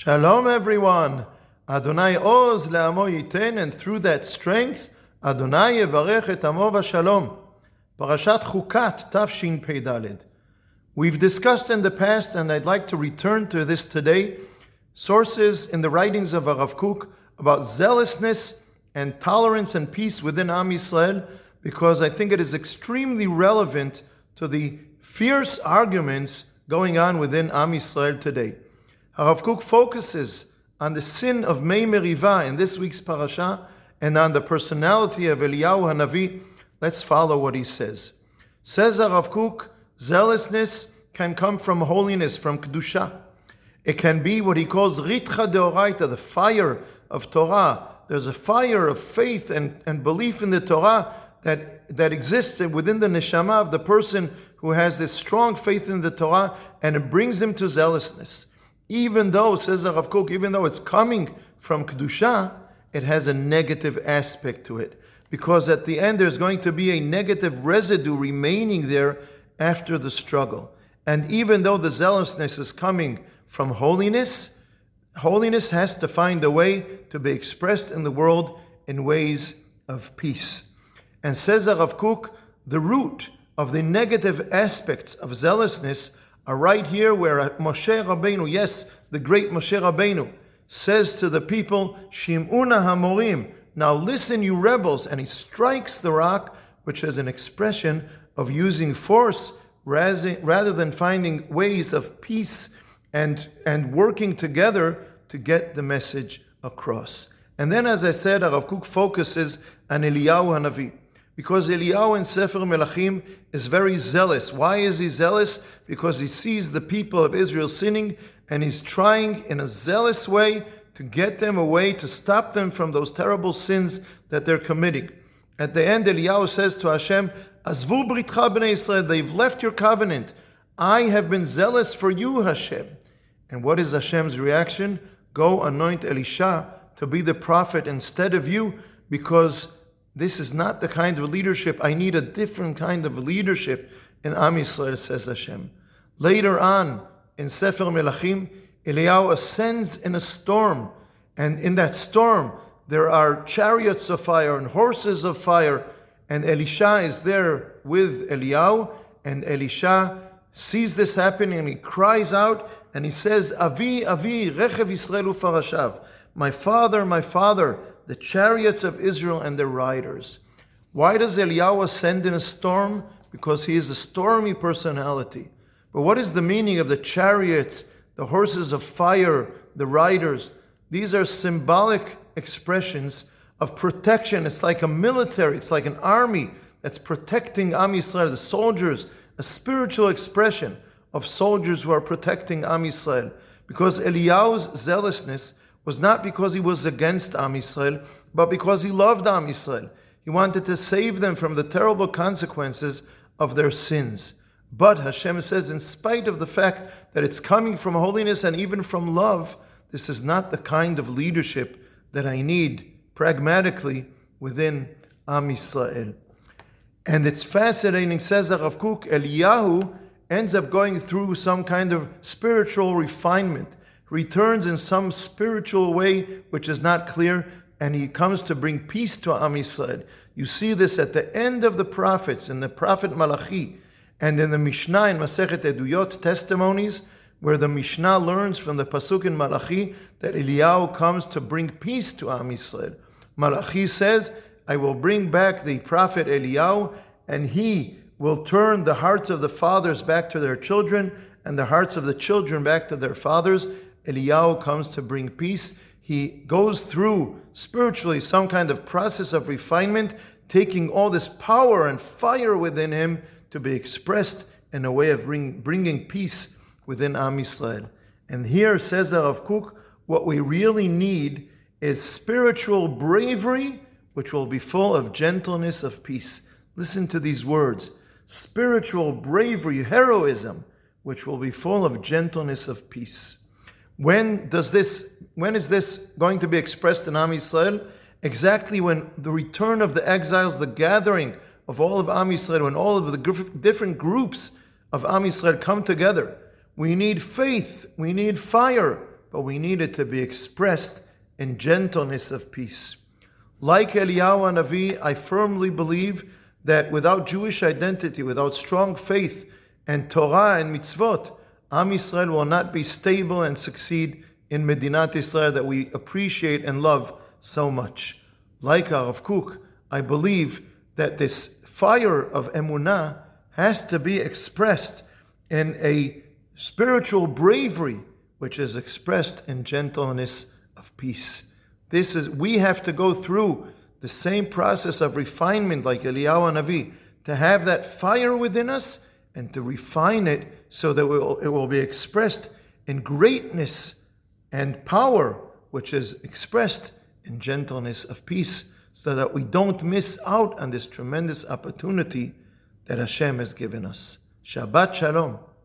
Shalom everyone. Adonai oz le'amo yiten, and through that strength, Adonai yevarech et amo v'shalom. Parashat Chukat, Tafshin Pei Daled. We've discussed in the past, and I'd like to return to this today, sources in the writings of HaRav Kook about zealousness and tolerance and peace within Am Yisrael, because I think it is extremely relevant to the fierce arguments going on within Am Yisrael today. HaRav Kook focuses on the sin of Mei Meriva in this week's parasha and on the personality of Eliyahu Hanavi. Let's follow what he says. Says HaRav Kook, zealousness can come from holiness, from kedusha. It can be what he calls ritcha deoraita, the fire of Torah. There's a fire of faith and belief in the Torah that exists within the neshama of the person who has this strong faith in the Torah, and it brings him to zealousness. Even though, says HaRav Kook, even though it's coming from kedusha, it has a negative aspect to it, because at the end there's going to be a negative residue remaining there after the struggle. And even though the zealousness is coming from holiness, holiness has to find a way to be expressed in the world in ways of peace. And says HaRav Kook, the root of the negative aspects of zealousness are right here where Moshe Rabbeinu, yes, the great Moshe Rabbeinu, says to the people, Shim'una hamorim, now listen you rebels, and he strikes the rock, which is an expression of using force rather than finding ways of peace and working together to get the message across. And then, as I said, HaRav Kook focuses on Eliyahu Hanavi, because Eliyahu in Sefer Melachim is very zealous. Why is he zealous? Because he sees the people of Israel sinning, and he's trying in a zealous way to get them away, to stop them from those terrible sins that they're committing. At the end, Eliyahu says to Hashem, Azvu britcha b'nei Yisrael, they've left your covenant. I have been zealous for you, Hashem. And what is Hashem's reaction? Go anoint Elisha to be the prophet instead of you, because this is not the kind of leadership. I need a different kind of leadership in Am Yisrael, says Hashem. Later on, in Sefer Melachim, Eliyahu ascends in a storm. And in that storm, there are chariots of fire and horses of fire. And Elisha is there with Eliyahu. And Elisha sees this happening and he cries out and he says, Avi, Avi, rechev Yisrael ufarashav. My father, the chariots of Israel and their riders. Why does Eliyahu ascend in a storm? Because he is a stormy personality. But what is the meaning of the chariots, the horses of fire, the riders? These are symbolic expressions of protection. It's like a military, it's like an army that's protecting Am Yisrael, the soldiers, a spiritual expression of soldiers who are protecting Am Yisrael. Because Eliyahu's zealousness was not because he was against Am Yisrael, but because he loved Am Yisrael. He wanted to save them from the terrible consequences of their sins. But Hashem says, in spite of the fact that it's coming from holiness and even from love, this is not the kind of leadership that I need pragmatically within Am Yisrael. And it's fascinating, says HaRav Kook, Eliyahu ends up going through some kind of spiritual refinement, returns in some spiritual way which is not clear, and he comes to bring peace to Am Yisrael. You see this at the end of the prophets, in the prophet Malachi, and in the Mishnah in Masechet Eduyot, testimonies, where the Mishnah learns from the pasuk in Malachi that Eliyahu comes to bring peace to Am Yisrael. Malachi says, I will bring back the prophet Eliyahu, and he will turn the hearts of the fathers back to their children, and the hearts of the children back to their fathers. Eliyahu comes to bring peace. He goes through spiritually some kind of process of refinement, taking all this power and fire within him to be expressed in a way of bringing peace within Am Yisrael. And here, says HaRav Kook, what we really need is spiritual bravery, which will be full of gentleness of peace. Listen to these words. Spiritual bravery, heroism, which will be full of gentleness of peace. When is this going to be expressed in Am Yisrael? Exactly when the return of the exiles, the gathering of all of Am Yisrael, when all of the different groups of Am Yisrael come together. We need faith, we need fire, but we need it to be expressed in gentleness of peace. Like Eliyahu Hanavi, I firmly believe that without Jewish identity, without strong faith and Torah and mitzvot, Am Yisrael will not be stable and succeed in Medinat Israel that we appreciate and love so much. Like HaRav Kook, I believe that this fire of emunah has to be expressed in a spiritual bravery, which is expressed in gentleness of peace. We have to go through the same process of refinement like Eliyahu Hanavi, to have that fire within us and to refine it so that it will be expressed in greatness and power, which is expressed in gentleness of peace, so that we don't miss out on this tremendous opportunity that Hashem has given us. Shabbat Shalom.